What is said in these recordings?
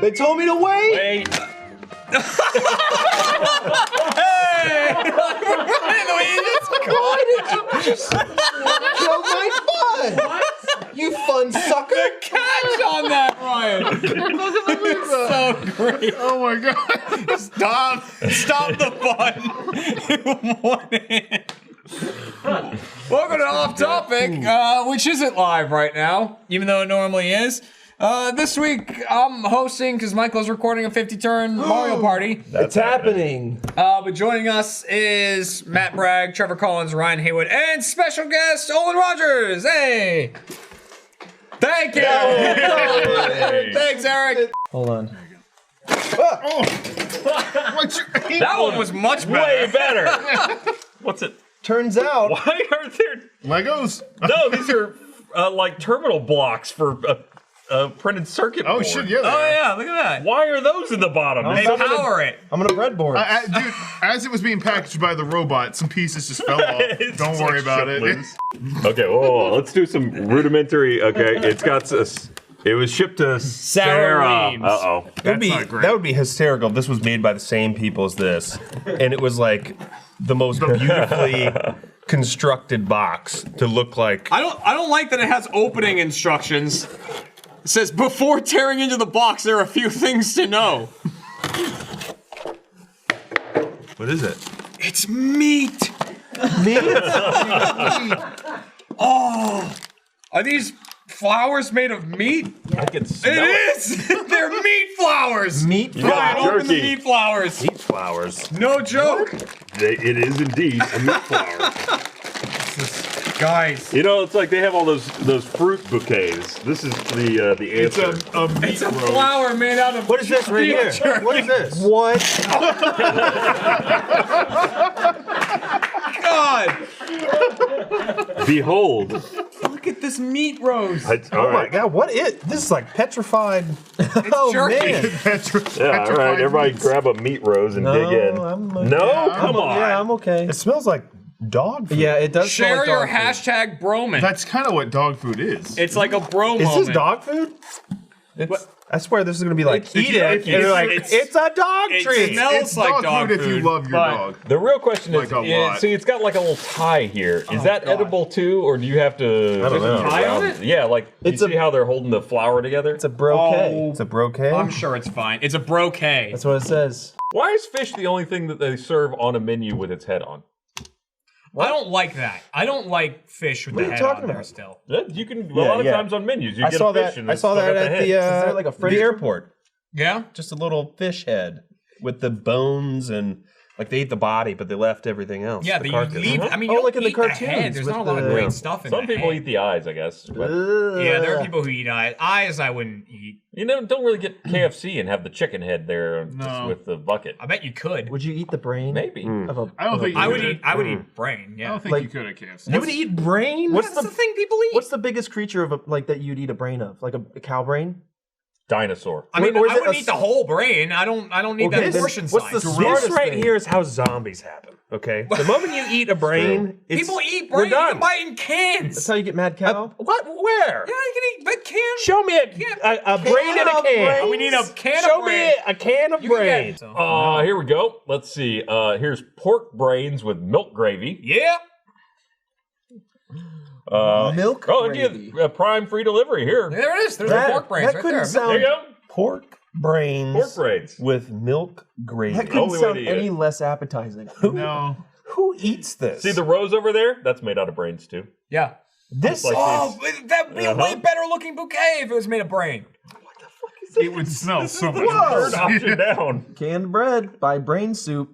They told me to wait. Wait. Hey! Why did you just kill my fun? What? You fun sucker. The catch on that, Ryan. So great. Oh my god. Stop the fun. One hand. Welcome to Off Topic, which isn't live right now, even though it normally is. This week, I'm hosting because Michael's recording a 50-turn Mario Party. It's happening. But joining us is Matt Bragg, Trevor Collins, Ryan Haywood, and special guest, Olin Rogers. Hey! Thank you! Hey. Thanks, Eric. Hold on. That one was much better. Way better. What's it? Turns out. Why are there Legos? No, these are like terminal blocks for a printed circuit board. Oh shit, yeah. Oh yeah, look at that. Why are those in the bottom? They power it. I'm gonna breadboard. Dude, as it was being packaged by the robot, some pieces just fell off. It's Don't worry about it. Okay, whoa, let's do some rudimentary. Okay, it's got this. It was shipped to Sarah. Weems. Uh-oh. That's not great. That would be hysterical if this was made by the same people as this. And it was like the most beautifully constructed box to look like. I don't like that it has opening instructions. It says, before tearing into the box, there are a few things to know. What is it? It's meat. Me? Oh, are these flowers made of meat? I can smell It is. They're meat flowers. Meat got Ryan, open the jerky. meat flowers. Meat flowers. No joke. It is indeed a meat flower. Guys, You know, it's like they have all those fruit bouquets. This is the It's answer. a meat it's a roast. flower made out of What is this right here? jerky. What is this? What? God, Behold. look at this meat roast. Oh my god, what is this? Is like petrified. Oh jerky. man. Yeah, all right. Everybody grab a meat rose and dig in. I'm okay. No, come on. Yeah, I'm okay. It smells like dog food. Yeah, it does. smell Share like your dog food. hashtag broman. That's kind of what dog food is. It's like a bro Is moment. this dog food? I swear this is gonna be like It's- eat it. it's- And they're like, it's- it's a dog it treat. smells It's like dog food if you love your but- dog. The real question Like is, a lot. see, it's got like a little tie here. Is that edible too, or do you have to? I don't know. Tie on it? Yeah, like It's you a- see how they're holding the flower together. It's a brocade. It's a brocade. I'm sure it's fine. It's a brocade. That's what it says. Why is fish the only thing that they serve on a menu with its head on? I don't like that. I don't like fish with What the are you head talking on there about? still. You can a Yeah, lot of yeah. times on menus you I get saw a fish that. and I it's saw still that got at the the head. Is there like a the freezer? airport. Yeah? Just a little fish head with the bones and like they ate the body, but they left everything else. Yeah, the but you carcass. leave. I mean, Oh, you like don't in the eat the cartoons head. There's with not a lot of the- great stuff in Some the people head. eat the eyes, I guess. But, Yeah, there are people who eat eyes. Eyes I wouldn't eat. you know, don't really get KFC and have the chicken head there just No. with the bucket. I bet you could. Would you eat the brain? Maybe. Of a, I don't think I you would could. eat. I would eat brain. I Yeah. don't think Like- you could at KFC. You would eat brain? That's the thing people eat. What's the biggest creature of a, like that you'd eat a brain of? Like a cow brain? Dinosaur. I mean, or is I it wouldn't a eat the whole brain. I don't need Okay, that then portion what's size. the This smartest right thing? here is how zombies happen. Okay, the moment you eat a brain, it's, People eat we're brain. You done. can buy it in cans. That's how you get mad cow? What? Where? Yeah, you can eat but cans. Show me a brain in a of can. brains? We need a can Show of brain. me a can of You can get- brains. Here we go. Let's see. Here's pork brains with milk gravy. Yeah. Milk Oh, gravy. yeah, prime free delivery here. There it is. There's That- the pork brains that right couldn't there. sound- There you go. Pork brains. Pork brains. with milk gravy. That couldn't Only way sound to eat any it. less appetizing. No. Who eats this? See the rose over there? That's made out of brains too. Yeah. this. like Oh, that would be a way better looking bouquet if it was made of brain. It would smell so much Third worse. option down. Canned bread by Brain Soup.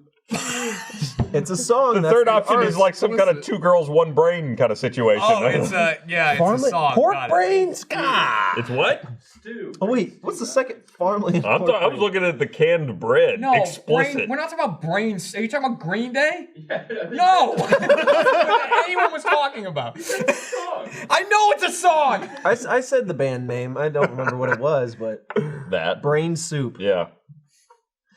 It's a song. The that's third the option is artist. like some kind of 2 girls, 1 brain kind of situation. Oh, it's a it's a Farmland song. pork Got it. brains. God. It's what? Oh wait, what's the second farmland? I pork was brain? looking at the canned bread. No, Explicit. brain, we're not talking about brains. Are you talking about Green Day? No. That's what anyone was talking about. I know it's a song. I said the band name. I don't remember what it was, but that. Brain Soup. Yeah.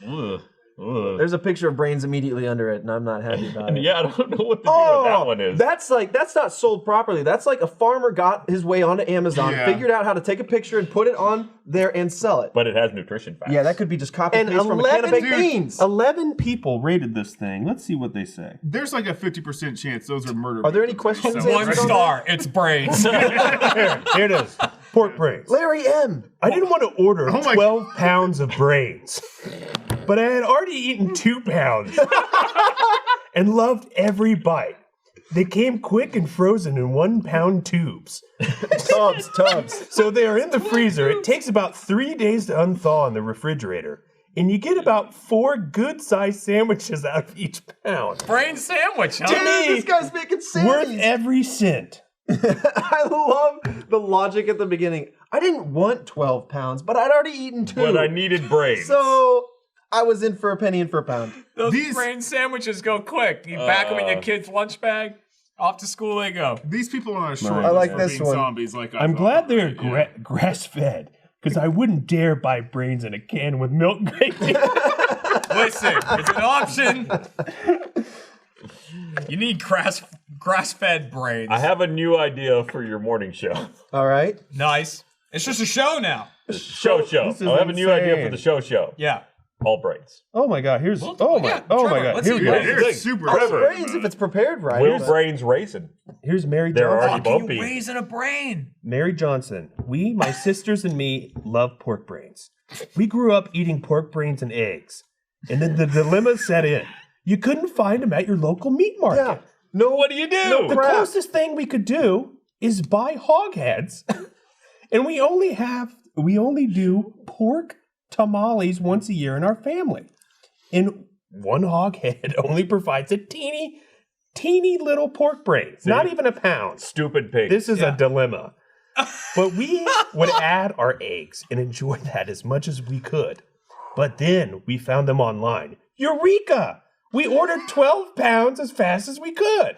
Ugh. Ugh. There's a picture of brains immediately under it, and I'm not happy about it. Yeah, I don't know what to do with that one is. That's not sold properly. That's like a farmer got his way onto Amazon, figured out how to take a picture and put it on there and sell it. But it has nutrition facts. Yeah, that could be just copy and paste from a can of baked beans. 11 people rated this thing. Let's see what they say. There's like a 50% chance those are murder. Are there any questions? 1 star. It's brains. Here it is. Pork brains. Larry M. I didn't want to order 12 pounds of brains, but I had already eaten 2 pounds and loved every bite. They came quick and frozen in 1 pound tubes. Tubs. So they are in the freezer. It takes about 3 days to unthaw in the refrigerator. And you get about 4 good-sized sandwiches out of each pound. Brain sandwich, huh? To me, This guy's making sense. worth every cent. I love the logic at the beginning. I didn't want 12 pounds, but I'd already eaten 2. But I needed brains. So I was in for a penny and for a pound. Those brain sandwiches go quick. You pack them in your kid's lunch bag. Off to school they go. These people are on a short I like list this being one. zombies. Like I'm glad they're grass-fed, because I wouldn't dare buy brains in a can with milk gravy. Listen, it's an option. You need grass-fed brains. I have a new idea for your morning show. All right. Nice. It's just a show now. Show. This is I have a new idea for insane. the show. Yeah. All brains. Oh my god, here's yeah, oh Trevor, my god. let's Here we see go. what They're super. Trevor. Brains if it's prepared right. Will brains raisin? Here's Mary They're Johnson. already Can bumpy. you raising a brain? Mary Johnson. We, my sisters and me, love pork brains. We grew up eating pork brains and eggs. And then the dilemma set in. You couldn't find them at your local meat market. Yeah. No. What do you do? No The crap. closest thing we could do is buy hog heads. And we only do pork tamales once a year in our family. And one hog head only provides a teeny little pork brain. Not even a pound. Stupid pig. This is a dilemma. But we would add our eggs and enjoy that as much as we could. But then we found them online. Eureka! We ordered 12 pounds as fast as we could.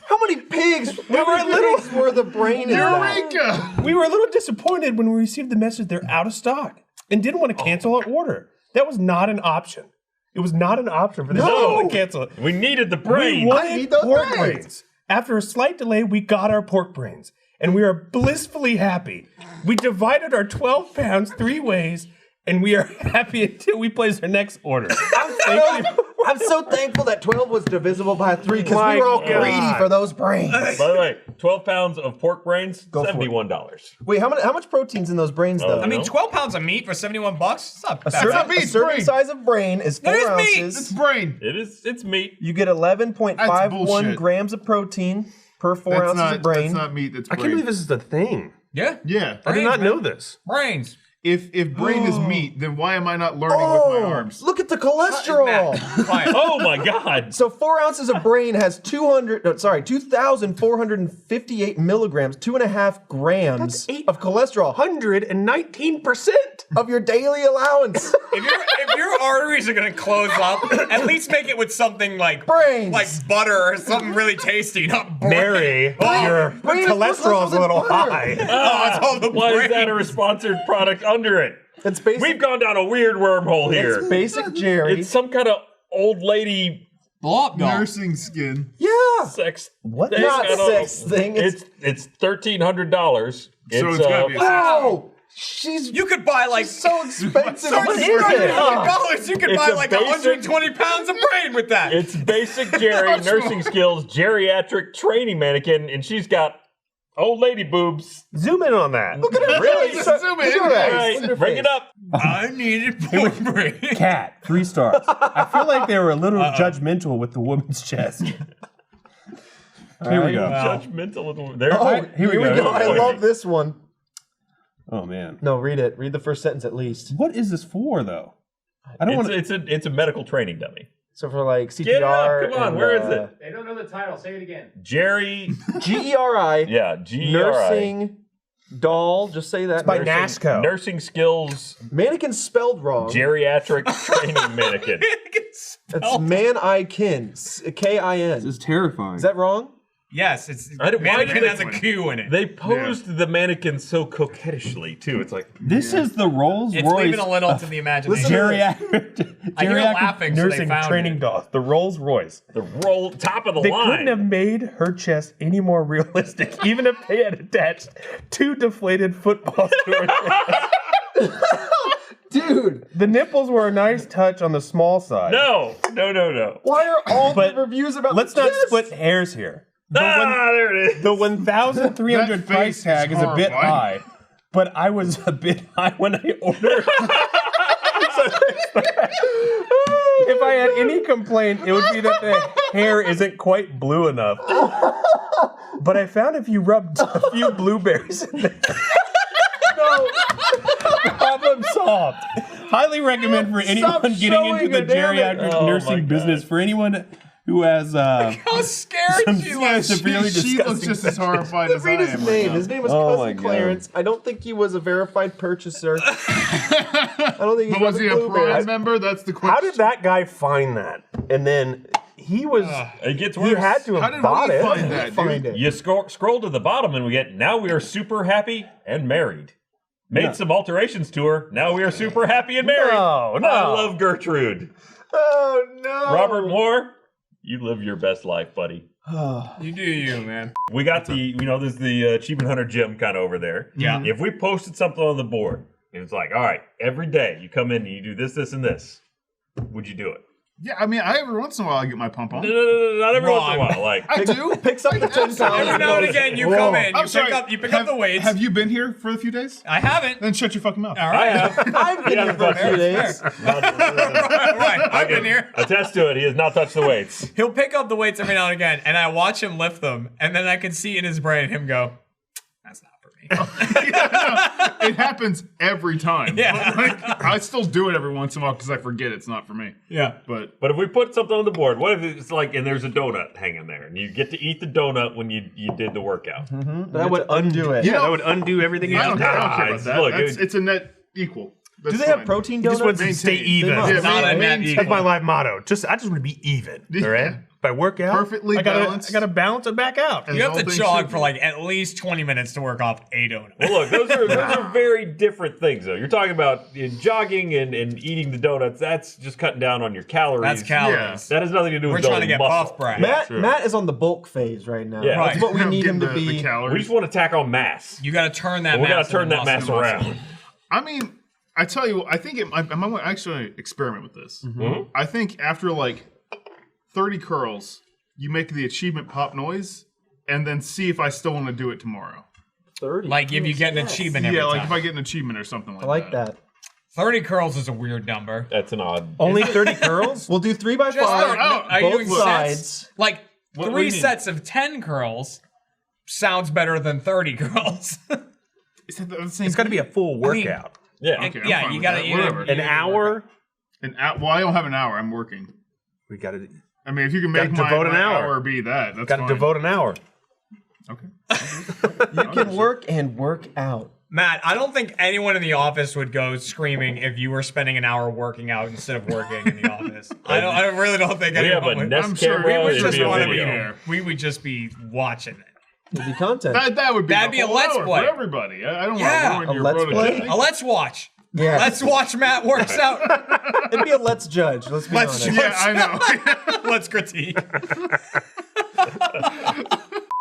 How many pigs? Were the brain is that? Eureka! We were a little disappointed when we received the message they're out of stock and didn't want to cancel our order. That was not an option. It was not an option for them to cancel it. We needed the We brains. wanted need those pork brains. brains. After a slight delay, we got our pork brains, and we are blissfully happy. We divided our 12 pounds 3 ways, and we are happy until we place our next order. I'm so thankful that 12 was divisible by 3 because My we were all God. greedy for those brains. By the way, 12 pounds of pork brains, for it. $71. Wait, how much protein's in those brains though? I mean, 12 pounds of meat for $71? It's not bad. a serving size of brain is 4 That is meat. ounces. It's brain. It's meat. You get That's 11.51 bullshit. grams of protein per 4 That's ounces not, of brain. that's not meat. That's I brain. can't believe this is a thing. Yeah. Yeah. I did Brains, not man. know this. Brains. If brain is meat, then why am I not learning with my arms? Look at the cholesterol. Fine. Oh my God. So 4 ounces of brain has 2,458 milligrams, 2.5 grams of cholesterol 119%. of your daily allowance. If your arteries are gonna close up, at least make it with something like Brains. like butter or something really tasty, not brains. Mary, your brains cholesterol is a little plus butter. high. It's all the Why is that brains. a sponsored product under it? It's basic. We've gone down a weird wormhole here. It's basic Jerry. It's some kind of old lady Blow up, dog. Nursing skin. yeah. sex. What? thing. Not I don't know. sex thing. It's $1,300. So it's gotta be a Oh, she's You could buy like so expensive. $1,300. What is it? You could It's buy a like basic- 120 pounds of brain with that. It's basic Jerry nursing skills geriatric training mannequin, and she's got old lady boobs. Zoom in on that. Look at her Really? face. Zoom in. Look at her All face. right, Look at her bring face. it up. I needed more brain. Cat, 3 stars. I feel like they were a little judgmental with the woman's chest. Here we go. Judgmental of the. There. Oh, Here we go. I love this one. Oh man. No, read it. Read the first sentence at least. What is this for though? I don't want to. It's a medical training dummy. So for like CPR. Get it up, come on, and, where is it? They don't know the title. Say it again. Jerry. GERI. Yeah, GERI. Nursing doll. Just say that. by Nursing- NASCO. Nursing skills Mannequin spelled wrong. geriatric training mannequin. It's man-I-kin. K-I-N. This is terrifying. Is that wrong? Yes, it's I don't- why mannequin did has a they- Q in it. They posed the mannequin so coquettishly too. It's like This is the Rolls It's Royce leaving a little to the imagination. geriatric, I hear geriatric laughing, so they nursing found training it. doll. The Rolls Royce. the roll top of the They line. couldn't have made her chest any more realistic, even if they had attached 2 deflated footballs to her chest. Dude, The nipples were a nice touch on the small side. No. why are all But the reviews about Let's the not chest? split hairs here. There it is. The 1,300 That price face tag is is a bit horrifying. high, but I was a bit high when I ordered. If I had any complaint, it would be that the hair isn't quite blue enough. But I found if you rubbed a few blueberries in there, problem solved. Highly recommend for anyone getting showing into the it, damn it. geriatric Oh my nursing God. business. For anyone who has How scared some she looks. severely She looks disgusting. just as horrified as I Read his am. name. Right now. His name was Oh my Cousin God. Clarence. I don't think he was a verified purchaser. I don't think he But was he a blueberries. Prime member? That's the question. How did that guy find that? And then he was. It gets worse. He had to How have did bought we it. find that, dude? Find it. You scroll to the bottom and we get now we are super happy and married. Made some alterations to her. Now we are super happy and married. No. I love Gertrude. Oh no, Robert Moore, you live your best life, buddy. You do you, man. We got there's the Achievement Hunter gym kind of over there. Yeah. If we posted something on the board, it's like, all right, every day you come in and you do this, this, and this. Would you do it? Yeah, I mean, every once in a while I get my pump on. No, not every once in a Wrong. while. Like, I do. picks up the 10 pounds. Every now and again, you come in, I'm sorry. you pick up the weights. Have you been here for a few days? I haven't. Then shut your fucking mouth. All I right. have. I've been Yeah, here for a fair, few days. right. I've been here. Attest to it. He has not touched the weights. He'll pick up the weights every now and again, and I watch him lift them, and then I can see in his brain him go, "That's not for me." It happens every time. Yeah. But, like, I still do it every once in a while because I forget it's not for me. Yeah. But But if we put something on the board, what if it's like, and there's a donut hanging there, and you get to eat the donut when you did the workout? That would undo it. Yeah, that would undo everything. I don't care Nah, about that. look, It's a net equal. Do they have protein He donuts? just wants to stay Maintain. even. They must. Yeah, Not a net maintain. equal. That's my life motto. I just want to be even. All right. Yeah. If I work out, Perfectly I gotta balanced. balance it back out. As You have all to things jog should for be. like at least 20 minutes to work off a donut. Well, look, those are very different things, though. You're talking about jogging and eating the donuts. That's just cutting down on your calories. That's calories. That has nothing to do We're with trying to building get muscle. buff, Bragg. Matt is on the bulk phase right now. Yeah. That's what we I'm need him getting to the be. calories. We just want to tack on mass. You got to turn that We got mass to turn into that mass muscle. around. I mean, I tell you, I think I might actually experiment with this. Mhm. I think after like 30 curls, you make the achievement pop noise, and then see if I still want to do it tomorrow. 30. Like if you get an achievement every Yeah, like time. if I get an achievement or something like I like that. 30 curls is a weird number. That's an odd. Only 30 curls? We'll do 3 by Just 5. start- are you both doing sides. sets? Like What do three you mean? sets of 10 curls sounds better than 30 curls. Is that the same It's got to be a full mean- workout. Yeah. Okay, I'm yeah, fine you with gotta that. eat Whatever. An hour? Well, I don't have an hour. I'm working. We got to I mean, if you can make Gotta my, devote an my hour. hour be that, that's got to fine. devote an hour. Okay. You can work and work out. Matt, I don't think anyone in the office would go screaming if you were spending an hour working out instead of working in the office. I really don't think We have anyone a would. Nest I'm sure camera. We would It'd just be a want to video. be. We would just be watching it. It'll be content. That would be That'd a be a whole Let's hour Play. for everybody. I don't Yeah. want A to ruin your Let's Play? productivity. Let's watch. Yeah. Let's watch Matt works out. It'd be a let's judge. Let's be Let's honest. judge. Yeah, I know. Let's critique.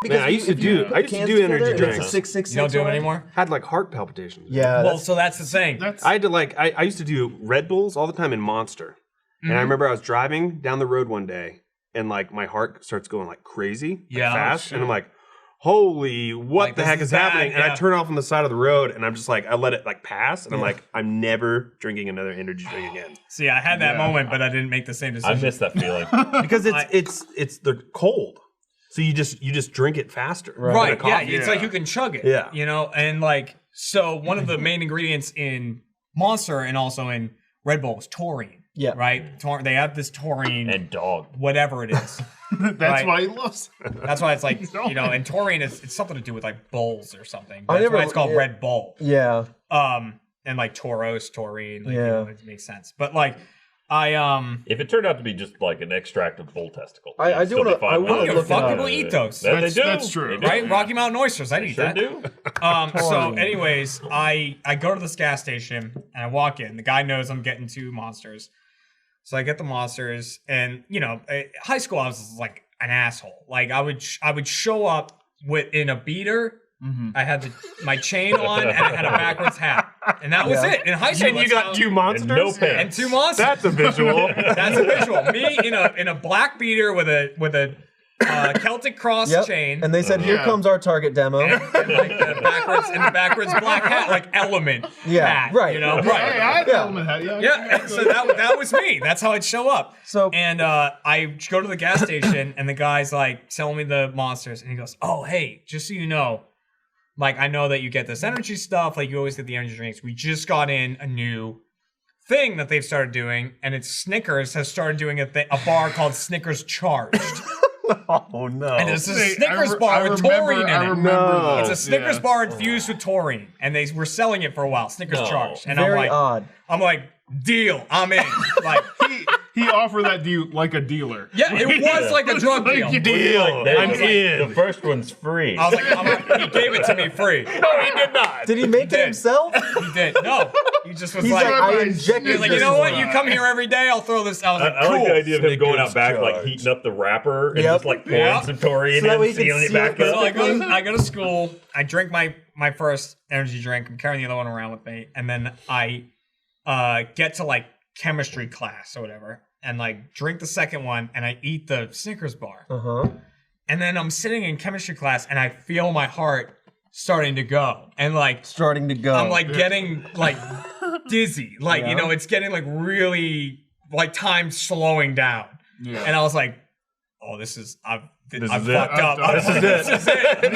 Man, I used to do energy It's a drinks. 666. You don't do them anymore? Had like heart palpitations. Yeah. Well, so that's the thing. That's I had to like I used to do Red Bulls all the time in Monster. And I remember I was driving down the road one day and like my heart starts going like crazy, like, Yeah. fast, and I'm like, holy, what Like, the this heck is is happening? bad, And yeah. I turn off on the side of the road and I'm just like, I let it like pass, and I'm like, I'm never drinking another energy drink again. See, I had that Yeah. moment, but I didn't make the same I decision. miss that feeling. Because it's the cold. So you just drink it faster. Right, than a yeah, coffee. it's like you can chug it. Yeah. You know, and like, so one of the main ingredients in Monster and also in Red Bull is taurine. Yeah. Right? They have this taurine, And dog. whatever it is. that's Right. why he loves. That's why it's like, you know, and taurine it's something to do with like bulls or something. I That's never- why it's called yeah. Red Bull. Yeah. And like Tauros, taurine, like, you Yeah. know, it makes sense. But like, If it turned out to be just like an extract of bull testicle, I do wanna- I wanna give a fuck. People eat those. That's true. They do. Right? Rocky Mountain oysters. I'd eat that. do. So anyways, I go to this gas station and I walk in. The guy knows I'm getting 2 monsters. So I get the monsters, and high school I was like an asshole. Like I would show up in a beater. I had my chain on and I had a backwards hat, and that was it. In high school, And you got 2 monsters? And no pants. and 2 monsters. That's a visual. That's a visual. Me in a black beater with a Celtic cross Yep. chain. And they said, "Here Yeah. comes our target demo." and like the backwards black hat, like Element hat. right. Right. Hey, I had Yeah. element hat. Yeah, and so that was me. That's how I'd show up. So- and I go to the gas station, and the guy's like selling me the monsters, and he goes, "Oh, hey, just so you know, like I know that you get this energy stuff. Like you always get the energy drinks. We just got in a new thing that they've started doing, and it's Snickers has started doing a bar called Snickers Charged." Oh no. And it's a Hey, Snickers bar with taurine in I it. remember No. It's a those, Snickers yeah. bar infused with taurine, and they were selling it for a while. Snickers No. Charged, and Very odd. I'm like, deal, I'm in. Like, He offered that to you like a dealer. yeah, it was like a drug deal. Deal. They- I'm like, in. The first one's free. I was like, he gave it to me free. No, he did not. Did he make it did. himself? He did. No, he just was He's like, like, I He's injected he was like, this you know in what? my- You come here every day. I'll throw this. I was like, I cool. like the idea of him going out Snickers back, like charged. heating up the wrapper and Yep. just like pouring Yeah. some taurine So that way and he can sealing it seal back it. up. So I go to school. I drink my first energy drink. I'm carrying the other one around with me, and then I get to like chemistry class or whatever, and like drink the second one, and I eat the Snickers bar. And then I'm sitting in chemistry class, and I feel my heart starting to go, and like Starting to go. I'm like getting like dizzy, like Yeah. it's getting like really like time slowing down. Yeah. And I was like, oh, this is I've This fucked is it. up. This is This is it. And,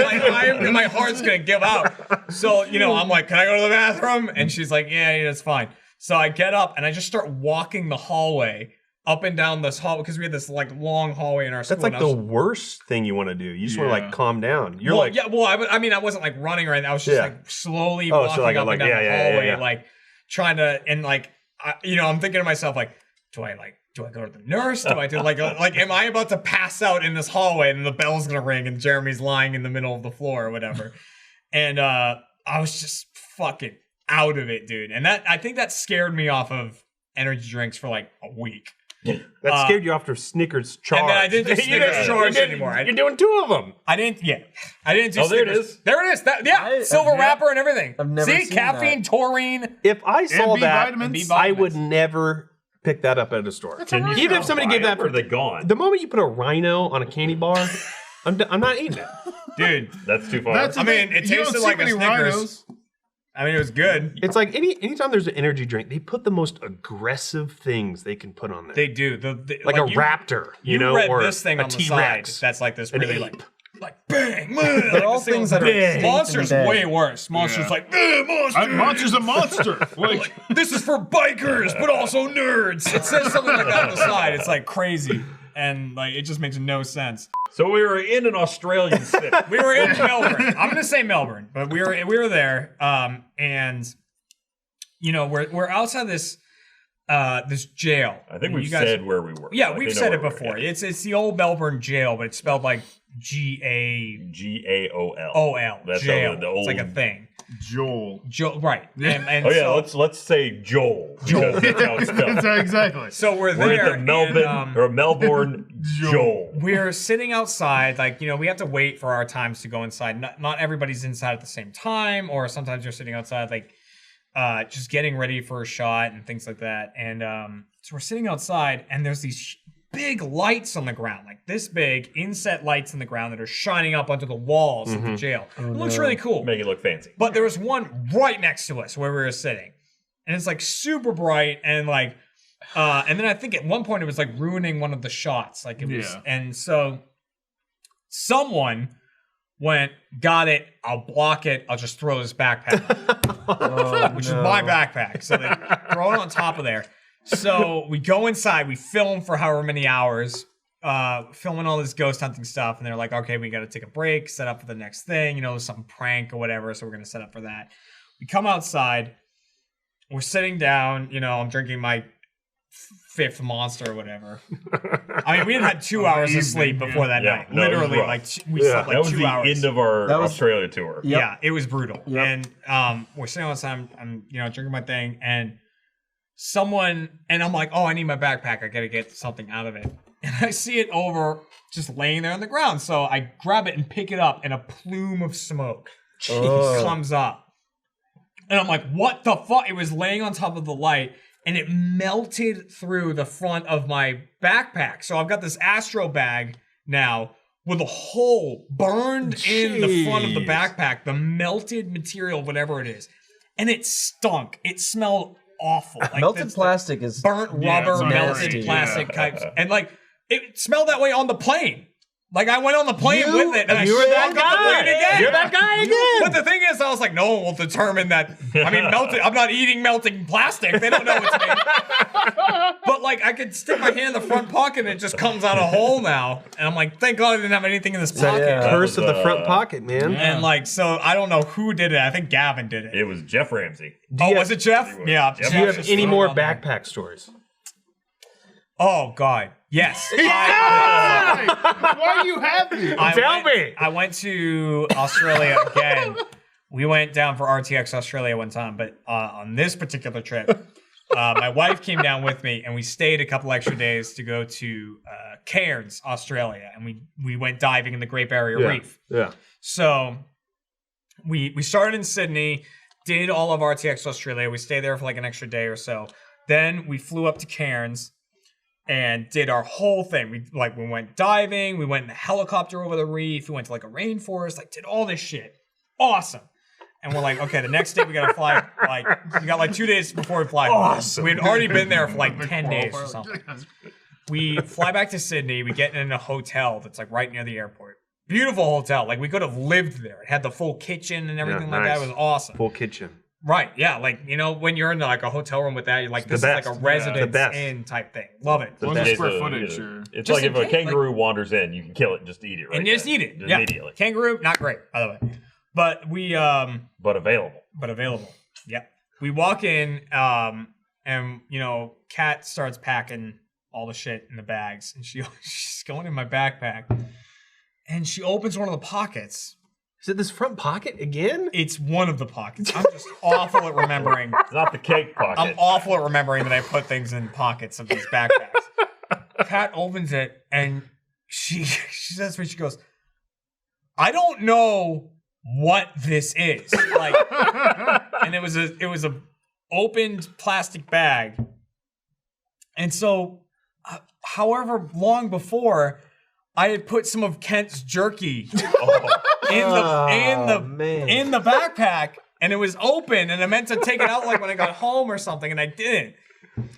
like, my heart's gonna give out. So I'm like, can I go to the bathroom? And she's like, yeah, that's fine. So I get up and I just start walking the hallway up and down this hall because we had this like long hallway in our school. That's like and I the was- worst thing you want to do. You just want to Yeah. like calm down. You're well, like, yeah, well, I mean, I wasn't like running or anything. I was just Yeah. like slowly Oh, so, walking like, up and down yeah, the yeah, yeah, hallway, yeah. like trying to, and like, I'm thinking to myself, like, do I go to the nurse? Do I do like am I about to pass out in this hallway and the bell's gonna ring and Jeremy's lying in the middle of the floor or whatever? And I was just fucking out of it, dude. And I think that scared me off of energy drinks for like a week. that scared you after Snickers charged. And then I didn't do You Snickers charged anymore. You're doing 2 of them. I didn't do Oh, there it Snickers. is. There it is. I- Silver I've wrapper and everything. I've never See, seen caffeine, that. taurine. If I saw B that, vitamins. I would never pick that up at a store. Can you Even if somebody gave that or for are they gone? the moment you put a rhino on a candy bar, I'm not eating it. Dude, That's too far. That's I mean, it you don't tasted see like a many Snickers. rhinos. I mean, it was good. It's like anytime there's an energy drink, they put the most aggressive things they can put on there. They do. like a you, raptor, You know, read or this thing a on the side. T-Rex. That's like this An really ape. like bang. They're They're all things that are extinct Monsters and dead. way worse. Monsters Yeah. like monster. Monster's a monster. Like, This is for bikers, but also nerds. It says something like that on the side. It's like crazy, and like it just makes no sense. So we were in an Australian city. We were in Melbourne. I'm gonna say Melbourne, but we were there, and we're outside this jail. I think You we've guys- said where we were. Yeah, Like, we've they know said it where we were, before. yeah. It's the old Melbourne jail, but it's spelled like GAOL. GAOL. That's Jail. the old. It's like a thing. Joel. Right. And Oh yeah, so, let's say Joel. Joel. That's how it's spelled. Exactly. so we're We're there. at the Melbourne and, or Melbourne Joel. we're sitting outside, like, we have to wait for our times to go inside. Not everybody's inside at the same time, or sometimes you're sitting outside, like, just getting ready for a shot and things like that. And so we're sitting outside, and there's these big lights on the ground, like this big inset lights in the ground that are shining up onto the walls of the jail. It looks really cool. Make it look fancy. But there was one right next to us where we were sitting, and it's like super bright, and like, and then I think at one point it was like ruining one of the shots, like it was, Yeah. and so someone went, got it, I'll block it, I'll just throw this backpack, which is my backpack. So they throw it on top of there. So we go inside, we film for however many hours, filming all this ghost hunting stuff, and they're like, okay, we got to take a break, set up for the next thing, some prank or whatever, so we're going to set up for that. We come outside, we're sitting down, I'm drinking my fifth monster or whatever. I mean, we had had 2 hours of sleep before that night. No, it was Literally, rough. like we slept like That was 2 the hours. end of our That was- Australia tour. Yep. Yeah, it was brutal. Yep. And we're sitting outside, I'm drinking my thing, and I'm like, oh, I need my backpack. I gotta get something out of it. And I see it just laying there on the ground. So I grab it and pick it up, and a plume of smoke comes up. And I'm like, what the fuck? It was laying on top of the light, and it melted through the front of my backpack. So I've got this Astro bag now with a hole burned in the front of the backpack, the melted material, whatever it is. And it stunk. It smelled awful. Like Melted plastic is burnt Yeah, rubber, it's not melted great. plastic types. And like, it smelled that way on the plane. Like I went on the plane with it, and I you were that smelled the plane again. You're that guy again. But the thing is, I was like, no one will determine that. I mean, I'm not eating melting plastic. They don't know it's me. But like, I could stick my hand in the front pocket, and it just comes out a hole now. And I'm like, thank God I didn't have anything in this pocket. yeah. Curse of the front was, pocket, man. And like, so I don't know who did it. I think Gavin did it. It was Jeff Ramsey. Oh, was it Jeff? was. Yeah. Jeff Do you have just any threw it more on there. backpack stories? Oh God, yes. Why do you have these? Tell me. I went to Australia again. We went down for RTX Australia one time, but on this particular trip, my wife came down with me, and we stayed a couple extra days to go to Cairns, Australia, and we went diving in the Great Barrier Reef. Yeah. So we started in Sydney, did all of RTX Australia. We stayed there for like an extra day or so. Then we flew up to Cairns and did our whole thing. We went diving, we went in a helicopter over the reef, we went to like a rainforest, like did all this shit. Awesome. And we're like, okay, the next day we gotta fly, we got like 2 days before we fly. Awesome. We'd already been there for like 10 days or something. We fly back to Sydney, we get in a hotel that's like right near the airport. Beautiful hotel. Like we could have lived there. It had the full kitchen and everything like that. It was awesome. Full kitchen. Right, yeah, like, when you're in like a hotel room with that, you're like, this is like a best. residence The best. inn type thing. Love it. What's the Days square of- footage? Or... It's Just like if in a case, kangaroo wanders in, you can kill it and just eat it right And just then. eat it. Just Yeah. immediately. Kangaroo, not great, by the way. But we, But available. but available. Yeah. We walk in, and, Kat starts packing all the shit in the bags, and she's going in my backpack, and she opens one of the pockets. Is it this front pocket again? It's one of the pockets. I'm just awful at remembering. It's not the cake pocket. I'm awful at remembering that I put things in pockets of these backpacks. Kat opens it, and she says to me, she goes, I don't know what this is. Like, and it was a opened plastic bag. And so, however long before, I had put some of Kent's jerky in the backpack, and it was open, and I meant to take it out like when I got home or something, and I didn't.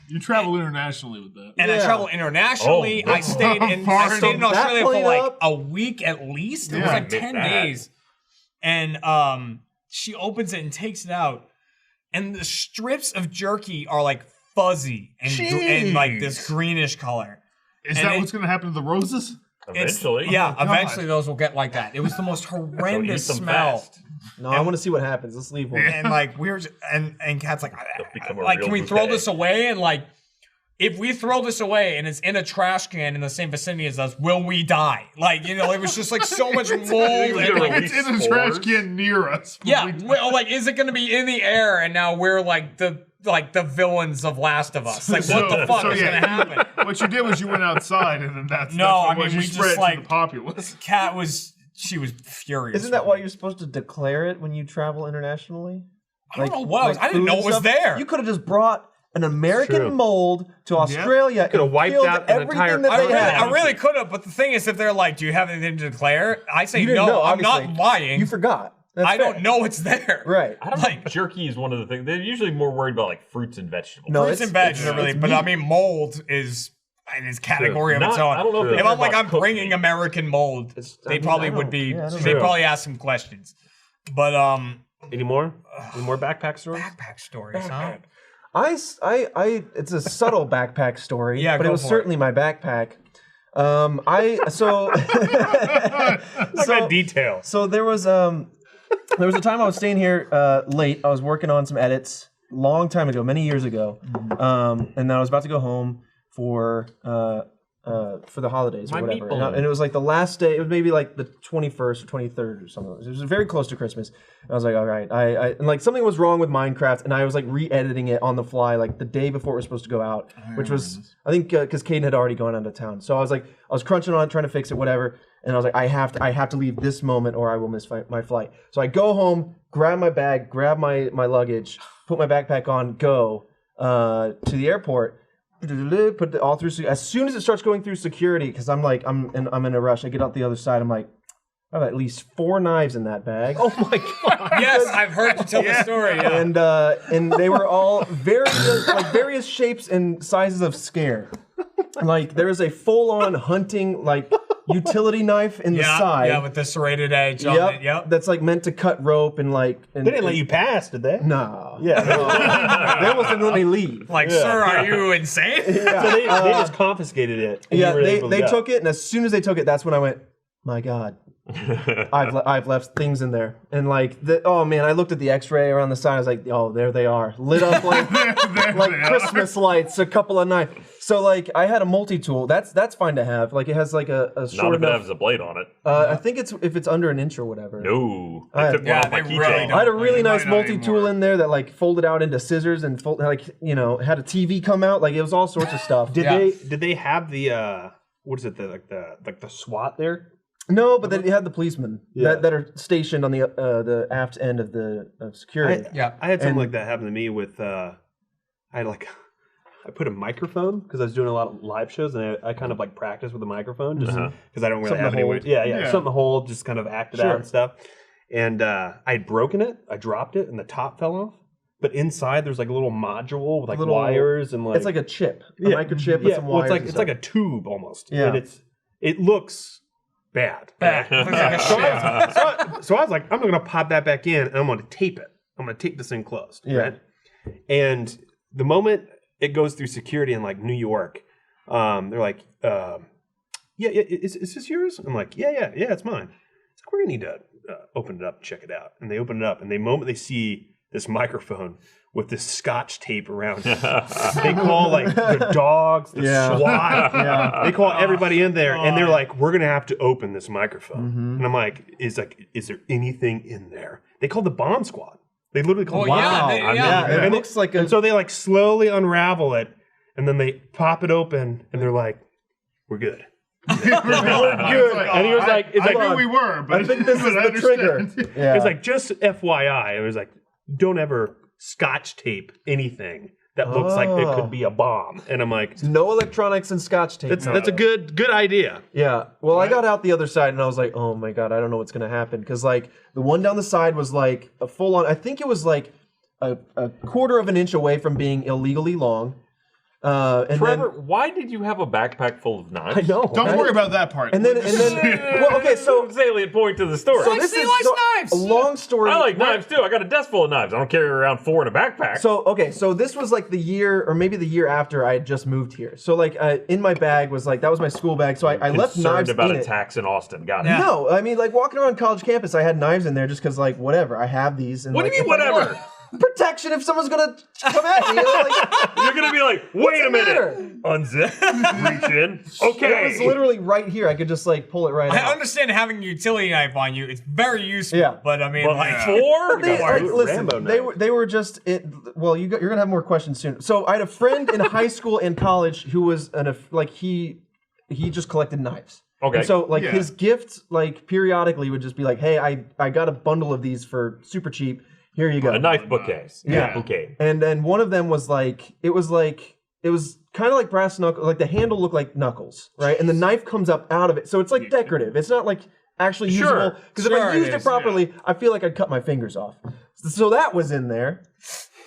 You travel internationally with that. And I traveled internationally. Oh, I stayed in Australia for played like up. a week at least. It was Yeah, like admit 10 that. days. And she opens it and takes it out, and the strips of jerky are like fuzzy and like this greenish color. Is and that it- what's going to happen to the roses? Eventually. Yeah, God. eventually those will get like that. It was the most horrendous So eat them smell. fast. No, I want to see what happens. Let's leave one. And like and Kat's like, become a like, real can we throw bouquet. this away? And like, if we throw this away and it's in a trash can in the same vicinity as us, will we die? Like, it was just like so much mold. And, like, It's in a trash can near us. yeah, well, like, is it going to be in the air? And now we're like the villains of Last of Us. Like, what the fuck is going to happen? What you did was you went outside, and then that's No, what I mean, was. You we spread just, it to like- the populace. Kat was furious. Isn't that why you're supposed to declare it when you travel internationally? I don't know what I didn't food know and it was stuff? there. You could have just brought an American True. mold to Australia. Could have and wiped killed out an everything entire that they had. I really could have, but the thing is, if they're like, do you have anything to declare? I say You didn't no, know, I'm not obviously. lying. You forgot. That's I fair. don't know it's there. Right. I don't Like- know. Jerky is one of the things. They're usually more worried about like fruits and vegetables. No, Fruits and veg are really, but I mean, mold is in its category of its Not- own. I don't know if If they I'm care like, about I'm cooking. bringing American mold, I they mean, probably I would don't- be, yeah, I don't they know. probably ask some questions. But, Any more? Any more backpack stories? backpack stories, huh? It's a subtle backpack story. Yeah, but go it was for it. certainly my backpack. Details. So there was a time I was staying here late. I was working on some edits, long time ago, many years ago, and then I was about to go home for the holidays or whatever. And it was like the last day. It was maybe like the 21st or 23rd or something. It was very close to Christmas. And I was like, all right, and like something was wrong with Minecraft, and I was like re-editing it on the fly, like the day before it was supposed to go out, which was I think because Caden had already gone out of town. So I was crunching on it, trying to fix it, whatever. And I was like, I have to leave this moment, or I will miss my flight. So I go home, grab my bag, grab my luggage, put my backpack on, go to the airport. Put it all through. As soon as it starts going through security, because I'm in a rush. I get out the other side. I'm like, I have at least 4 knives in that bag. Oh my god! Yes, I've heard you tell the story. Yeah. And they were all various shapes and sizes of scare. Like there is a full-on hunting utility knife in the side. Yeah, with the serrated edge on it. Yep. That's like meant to cut rope and like. They didn't let you pass, did they? No. Yeah. They almost didn't let me leave. Like, sir, are you insane? Yeah. So they just confiscated it. Yeah, they took it, and as soon as they took it, that's when I went, my God. I've left things in there, and oh man, I looked at the X-ray around the side. I was like, oh, there they are, lit up like Christmas lights. A couple of knives. So like, I had a multi-tool. That's fine to have. Like, it has like a short Not if enough. it has a blade on it. I think if it's under an inch or whatever. No, I I took one off my they really keychain. I had a really nice might not multi-tool anymore. in there that like folded out into scissors and had a TV come out. Like it was all sorts of stuff. Did they have the what is it, the SWAT there? No, but they had the policemen that are stationed on the aft end of the security. I had something like that happen to me with I put a microphone because I was doing a lot of live shows, and I kind of like practiced with the microphone just because I don't really Something have to any hold. way. Yeah, something to hold, just kind of act it out and stuff. And I had broken it, I dropped it, and the top fell off. But inside there's like a little module with like wires and like it's like a chip, a microchip with some wires. it's like a tube almost. Yeah. And it looks bad. Looks like a shit. So I was like, I'm gonna pop that back in and I'm gonna tape it. I'm gonna tape this thing closed. Yeah. Right? And the moment it goes through security in like New York, they're like, is this yours? I'm like, yeah, it's mine. It's like, we're gonna need to open it up and check it out. And they open it up, and the moment they see this microphone with this scotch tape around it, they call like the dogs, the SWAT. They call everybody in there, and they're like, we're gonna have to open this microphone. And I'm like, is there anything in there? They called the bomb squad. They literally called Well, the yeah, Yeah, and it looks like a. and so they like slowly unravel it, and then they pop it open, and they're like, "We're good." Good. And he was like, "It's I like knew we were, but I think this is the trigger. Yeah. it's like just FYI." It was like, "Don't ever scotch tape anything that looks like it could be a bomb." And I'm like, no electronics and scotch tape. "That's a good idea." Yeah. Well, I got out the other side and I was like, oh my God, I don't know what's going to happen. Because, like, the one down the side was like a full on, I think it was like a quarter of an inch away from being illegally long. And Trevor, why did you have a backpack full of knives? I know. Don't right? worry about that part. And then, well, okay, so Salient point to the story. this he is likes so, knives. a long story. I like knives too. I got a desk full of knives. I don't carry around 4 in a backpack. So this was like the year, or maybe the year after I had just moved here. So like in my bag was like, that was my school bag. So I left Concerned knives about in it. attacks in Austin. Got it. No, I mean like walking around college campus, I had knives in there just because like whatever. I have these. And, What do like, you mean, if I- whatever? Protection if someone's gonna come at me. You know, like, You're gonna be like, wait a the minute. matter? Unzip, reach in. it Okay. was literally right here. I could just like pull it right I out. understand having a utility knife on you. It's very useful. Yeah. But I mean, But like, 4? They, like, listen, Rambo they were just it. Well, you're gonna have more questions soon. So I had a friend in high school and college who was he just collected knives. Okay. And so like Yeah. his gift like periodically would just be like, hey, I got a bundle of these for super cheap. Here you go. A knife bookcase. Yeah. Okay. And then one of them was like it was kind of like brass knuckles. Like the handle looked like knuckles, right? And the knife comes up out of it, so it's like decorative. It's not like actually Sure. usable. Because if Sure I it used it is, properly, I feel like I'd cut my fingers off. So that was in there,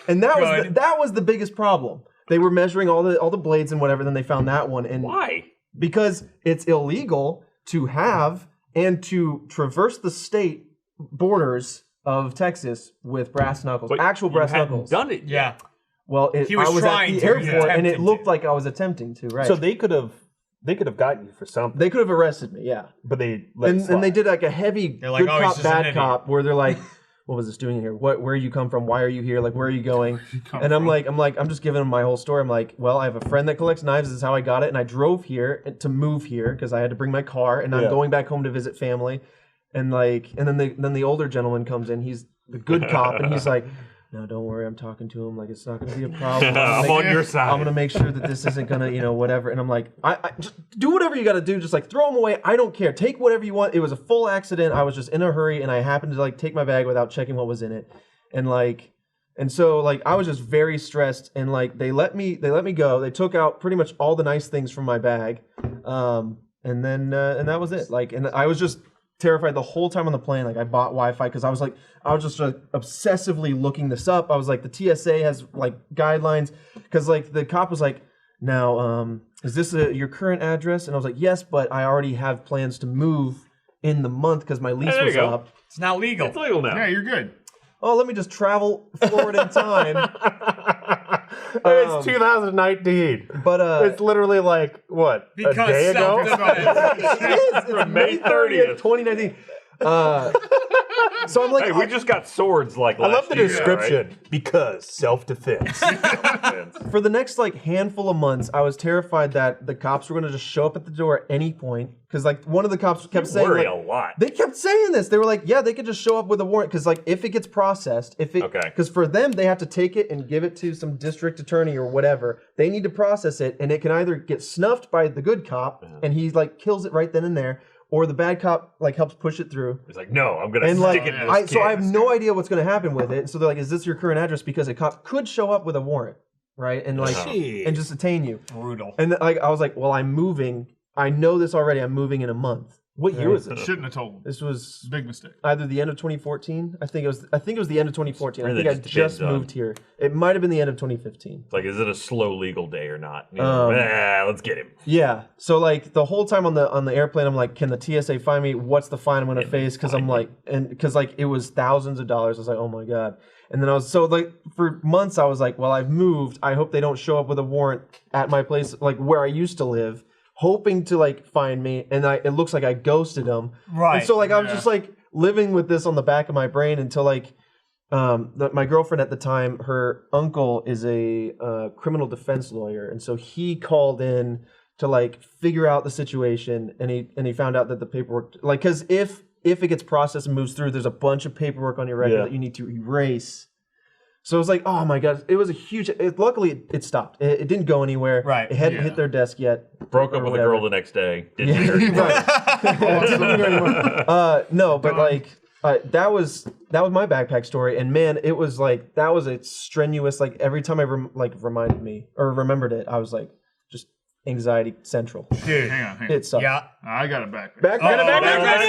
and that was the biggest problem. They were measuring all the blades and whatever. Then they found that one, and Why? because it's illegal to have and to traverse the state borders of Texas with brass knuckles, But actual you brass hadn't knuckles. done it yet. yeah. Well, He was I was trying at to, the he was airport, and it attempting looked to. like I was attempting to. Right. So they could have gotten you for something, they could have arrested me. Yeah. but they let it And slide. they did like a heavy They're like, good "Oh, he's cop, just an bad idiot." cop, where they're like, what was this doing here? Where you come from? Why are you here? Like, where are you going? And I'm just giving him my whole story. I'm like, well, I have a friend that collects knives. This is how I got it. And I drove here to move here because I had to bring my car. And I'm going back home to visit family. And then the older gentleman comes in. He's the good cop. And he's like, no, don't worry. I'm talking to him. Like, it's not going to be a problem. I'm on your side. I'm going to make sure that this isn't going to, whatever. And I'm like, I just do whatever you got to do. Just like throw them away. I don't care. Take whatever you want. It was a full accident. I was just in a hurry and I happened to like take my bag without checking what was in it. And so like I was just very stressed and like they let me go. They took out pretty much all the nice things from my bag. And that was it. Like, and I was just terrified the whole time on the plane. Like I bought Wi-Fi because I was just obsessively looking this up. I was like, the TSA has like guidelines because like the cop was like, now is this your current address? And I was like, yes, but I already have plans to move in the month because my lease was up. It's now legal. It's legal now. Yeah, you're good. Oh, let me just travel forward in time. It's 2019. But it's literally like what? Because a day ago? it's May 30th. 2019. So I'm like, Hey, we just got swords like I last love the year, description right? because self-defense. for the next like handful of months, I was terrified that the cops were going to just show up at the door at any point. Because like one of the cops kept saying, Worry like, a lot. they kept saying this. They were like, yeah, they could just show up with a warrant. Because like if it gets processed, because for them they have to take it and give it to some district attorney or whatever. They need to process it, and it can either get snuffed by the good cop, and he like kills it right then and there, or the bad cop like helps push it through. It's like, no, I'm gonna And stick like, it in this so I have no idea what's going to happen with it. And so they're like, "Is this your current address?" Because a cop could show up with a warrant, right? And like, and just detain you. Brutal. And like, I was like, "Well, I'm moving. I know this already. I'm moving in a month." What year was it? Shouldn't have told him. This was Big mistake. either the end of 2014. I think it was the end of 2014. I Really think I just just depends on- moved here. It might have been the end of 2015. It's like, is it a slow legal day or not? You know, let's get him. Yeah. So like the whole time on the airplane, I'm like, can the TSA find me? What's the fine I'm going to face? Because I'm like, and because like it was thousands of dollars. I was like, oh my god. And then I was so like for months I was like, well, I've moved. I hope they don't show up with a warrant at my place, like where I used to live, hoping to like find me. And it looks like I ghosted them. Right. And so like I was just like living with this on the back of my brain until like. My girlfriend at the time, her uncle is a criminal defense lawyer, and so he called in to like figure out the situation, and he found out that the paperwork, like, because if it gets processed and moves through, there's a bunch of paperwork on your record that you need to erase. So it was like, oh my god, it was a huge. Luckily, it stopped. It didn't go anywhere. Right. It hadn't hit their desk yet. Broke up with a girl the next day. Didn't hurt. No, but like. That was my backpack story, and man, it was like that was a strenuous. Like every time I reminded me or remembered it, I was like just anxiety central. Dude. Hang on. It sucked. Yeah. I got a backpack.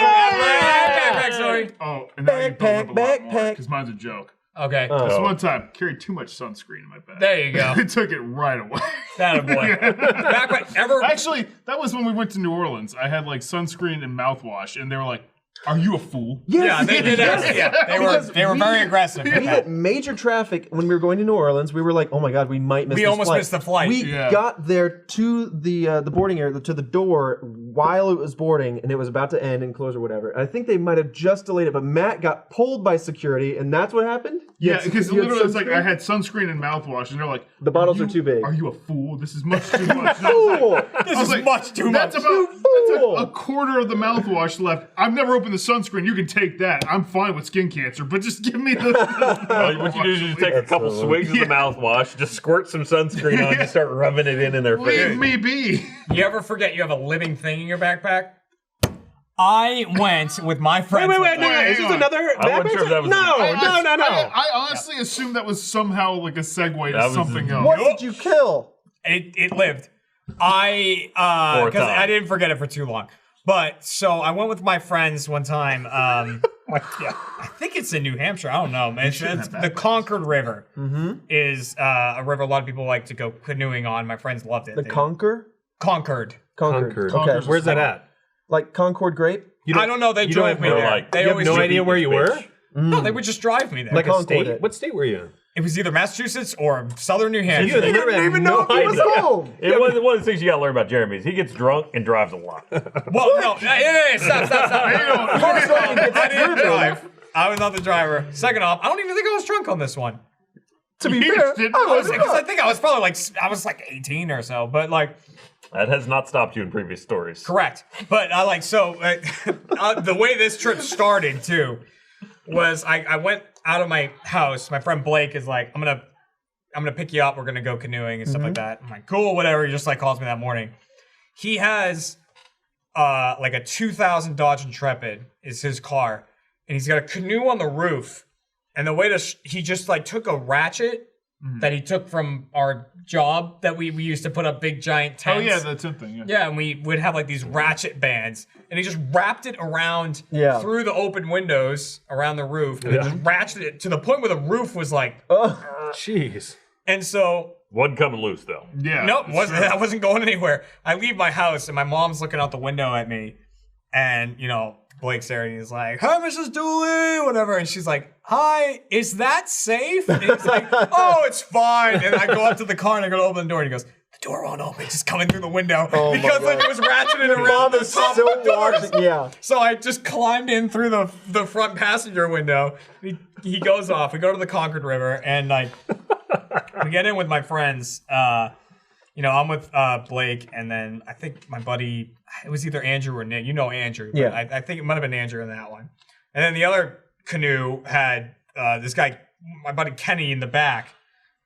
Backpack story. Oh, and now you can build up a lot more because mine's a joke. Okay. This one time, carried too much sunscreen in my bag. There you go. I took it right away. That boy. Backpack ever. Actually, that was when we went to New Orleans. I had like sunscreen and mouthwash, and they were like, "Are you a fool?" Yeah, they did. They were very aggressive. We hit major traffic when we were going to New Orleans. We were like, "Oh my god, we might miss." We this almost flight. missed the flight. We got there to the boarding area, to the door while it was boarding, and it was about to end and close or whatever. I think they might have just delayed it, but Matt got pulled by security, and that's what happened. Yeah, because literally it's like sunscreen? I had sunscreen and mouthwash, and they're like, The bottles are too big. Are you a fool? This is much too much. And I was Fool! like- This I was is like, much too much. That's fool! a quarter of the mouthwash left. I've never opened the sunscreen. You can take that. I'm fine with skin cancer, but just give me the What you do is you take a couple swigs of the mouthwash, just squirt some sunscreen on, and start rubbing it in their face. Leave me be. You ever forget you have a living thing in your backpack? I went with my friends. No, Hang is this on. another? I wasn't sure if that was No. I honestly assumed that was somehow like a segue That to was- something else. What did you kill? It lived. Because I didn't forget it for too long. But so I went with my friends one time. I think it's in New Hampshire. I don't know. It's the Concord River. Is a river a lot of people like to go canoeing on. My friends loved it. The Concord? Concord. Concord. Okay. Concord's Where's that at? Like Concord Grape? I don't know. They drove me know, there. like, They you have always No drove idea me- where you were? No, they would just drive me there. Like a Concord state? it. What state were you in? It was either Massachusetts or southern New You Hampshire. literally had no idea. home. It was one of the things you got to learn about Jeremy is he gets drunk and drives a lot. Well, no, stop. First of all, I didn't drive. I was not the driver. Second off, I don't even think I was drunk on this one. To be fair, Because I think I was probably like 18 or so, but like. That has not stopped you in previous stories. Correct. But the way this trip started too was I went out of my house. My friend Blake is like, I'm gonna pick you up. We're gonna go canoeing and stuff like that. I'm like, cool, whatever. He just like calls me that morning. He has like a 2000 Dodge Intrepid is his car, and he's got a canoe on the roof. And the way he just like took a ratchet that he took from our job that we used to put up big giant tents. Oh yeah, the tent thing. Yeah. Yeah, and we would have like these ratchet bands, and he just wrapped it around through the open windows around the roof, and just ratcheted it to the point where the roof was like, Jeez. and so Wasn't coming loose though. Yeah. nope, I wasn't going anywhere. I leave my house, and my mom's looking out the window at me, and Blake's there, and he's like, "Hi, Mrs. Dooley," whatever, and she's like, "Hi, is that safe?" And he's like, "Oh, it's fine." And I go up to the car and I go to open the door, and he goes, "The door won't open, just coming through the window," because like it was ratcheted around the top of the doors. Yeah. So I just climbed in through the front passenger window. He goes off. We go to the Concord River, and like we get in with my friends. I'm with Blake, and then I think my buddy, it was either Andrew or Nick. You know Andrew. But Yeah. I think it might have been Andrew in that one. And then the other canoe had this guy, my buddy Kenny, in the back,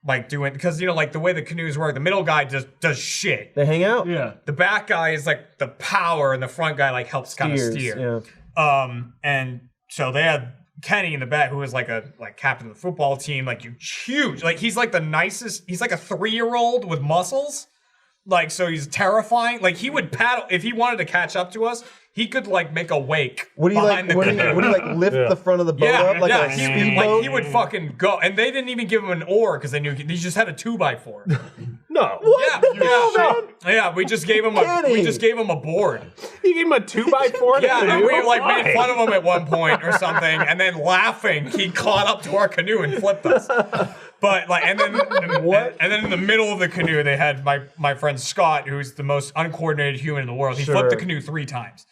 like doing, because like the way the canoes work, the middle guy just does shit. They hang out. Yeah. The back guy is like the power, and the front guy like helps kind of steer. Yeah. And so they had Kenny in the back, who was like captain of the football team, like huge. Like he's like the nicest. He's like a 3-year-old with muscles. Like, so he's terrifying. Like he would paddle if he wanted to catch up to us. He could like make a wake. Would he behind like? Would he like lift the front of the boat up like a speedboat? he would fucking go. And they didn't even give him an oar because they knew he just had a 2x4. No. Yeah. We just gave him a board. You gave him a 2x4? Yeah, and we like made fun of him at one point or something, and then laughing, he caught up to our canoe and flipped us. But like, and then And then in the middle of the canoe, they had my friend Scott, who's the most uncoordinated human in the world. He flipped the canoe 3 times.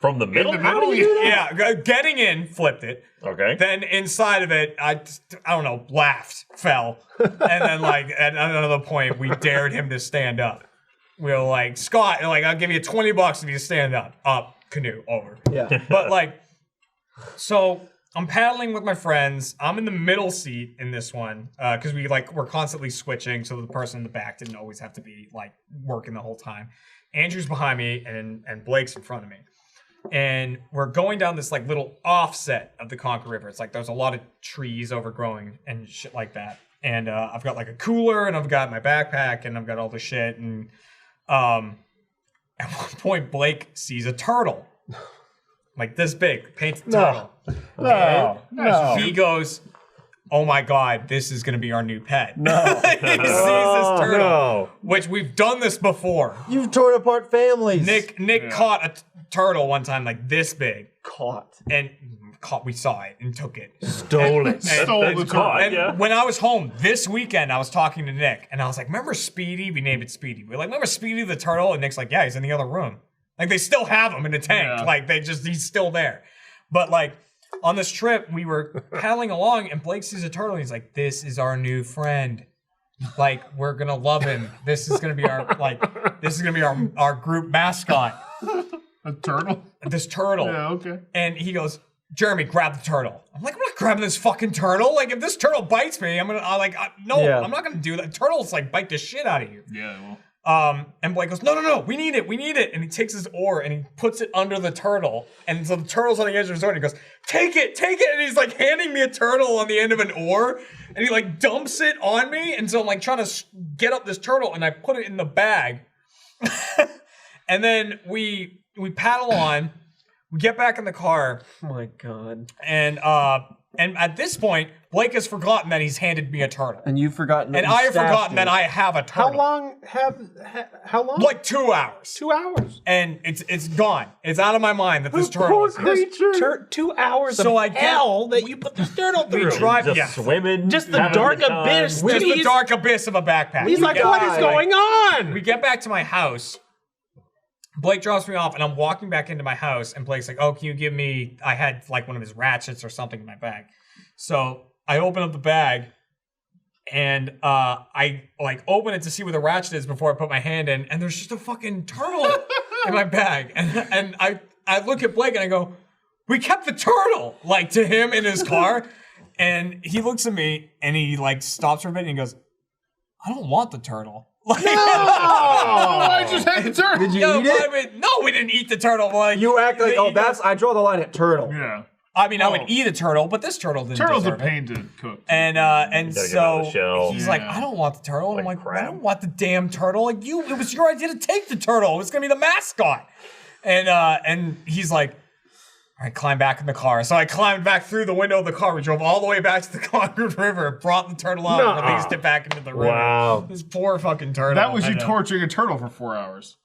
From the middle? How do you do that? Yeah, getting in, flipped it. Okay. Then inside of it, I don't know, laughed, fell, and then like at another point, we dared him to stand up. We were like, Scott, like I'll give you $20 if you stand up. Up, canoe, over. Yeah. But like, so I'm paddling with my friends. I'm in the middle seat in this one because we're constantly switching, so the person in the back didn't always have to be like working the whole time. Andrew's behind me, and Blake's in front of me. And we're going down this like little offset of the Concord River. It's like there's a lot of trees overgrowing and shit like that. And I've got like a cooler, and I've got my backpack, and I've got all the shit. And at one point, Blake sees a turtle, like this big, painted turtle. No. He goes, "Oh my God, this is going to be our new pet." No. He sees this turtle, which we've done this before. You've torn apart families. Nick caught a turtle one time like this big. And we saw it and took it. Stole it. Stole the turtle. And when I was home this weekend, I was talking to Nick, and I was like, "Remember Speedy?" We named it Speedy. We're like, "Remember Speedy the turtle?" And Nick's like, "Yeah, he's in the other room." Like they still have him in a tank. Yeah. Like he's still there. But like on this trip, we were paddling along, and Blake sees a turtle, and he's like, "This is our new friend. Like we're gonna love him. This is gonna be our group mascot." A turtle? This turtle. Yeah, okay. And he goes, "Jeremy, grab the turtle." I'm like, "I'm not grabbing this fucking turtle. Like, if this turtle bites me, I'm not gonna do that. Turtles like bite the shit out of you." Yeah, well. And Blake goes, No, we need it. And he takes his oar and he puts it under the turtle. And so the turtle's on the edge of his oar, and he goes, take it. And he's like handing me a turtle on the end of an oar, and he like dumps it on me. And so I'm like trying to get up this turtle, and I put it in the bag. And then we paddle on. We get back in the car. Oh my God. And at this point, Blake has forgotten that he's handed me a turtle. And you've forgotten that And you I have stashed forgotten it. that I have a turtle. How long? Like 2 hours. 2 hours. And it's gone. It's out of my mind that this turtle Poor is here. creature. 2 hours So of hell that you put this turtle We through. drive, Just swimming. Just the having a dark good time. abyss. just the He's- dark abyss of a backpack. He's like, what is going on? We get back to my house, Blake drops me off, and I'm walking back into my house, and Blake's like, "Oh, can you give me?" I had like one of his ratchets or something in my bag, so I open up the bag, and I like open it to see where the ratchet is before I put my hand in, and there's just a fucking turtle in my bag, and I look at Blake and I go, "We kept the turtle," like to him in his car, and he looks at me and he like stops for a bit and he goes, "I don't want the turtle." Like, I just had the turtle. Did you eat it? No, we didn't eat the turtle. Like, You act like, oh, that's, I draw the line at turtle. Yeah. I mean, I would eat a turtle, but this turtle didn't Turtle's a deserve it. pain to cook. And gotta get out so of the shell. he's like, Yeah. I don't want the turtle. And I'm Like like, crab. I don't want the damn turtle. Like it was your idea to take the turtle. It was gonna be the mascot. And he's like, all right, climb back in the car. So I climbed back through the window of the car. We drove all the way back to the Concord River, brought the turtle out, and released it back into the river. Wow. This poor fucking turtle. That was I you know. torturing a turtle for 4 hours.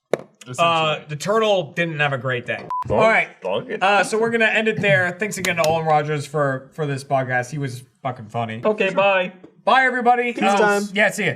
Essentially. The turtle didn't have a great day. All right. So we're gonna end it there. Thanks again to Owen Rogers for this podcast. He was fucking funny. Okay, bye. Bye, everybody. Peace time. Yeah, see ya.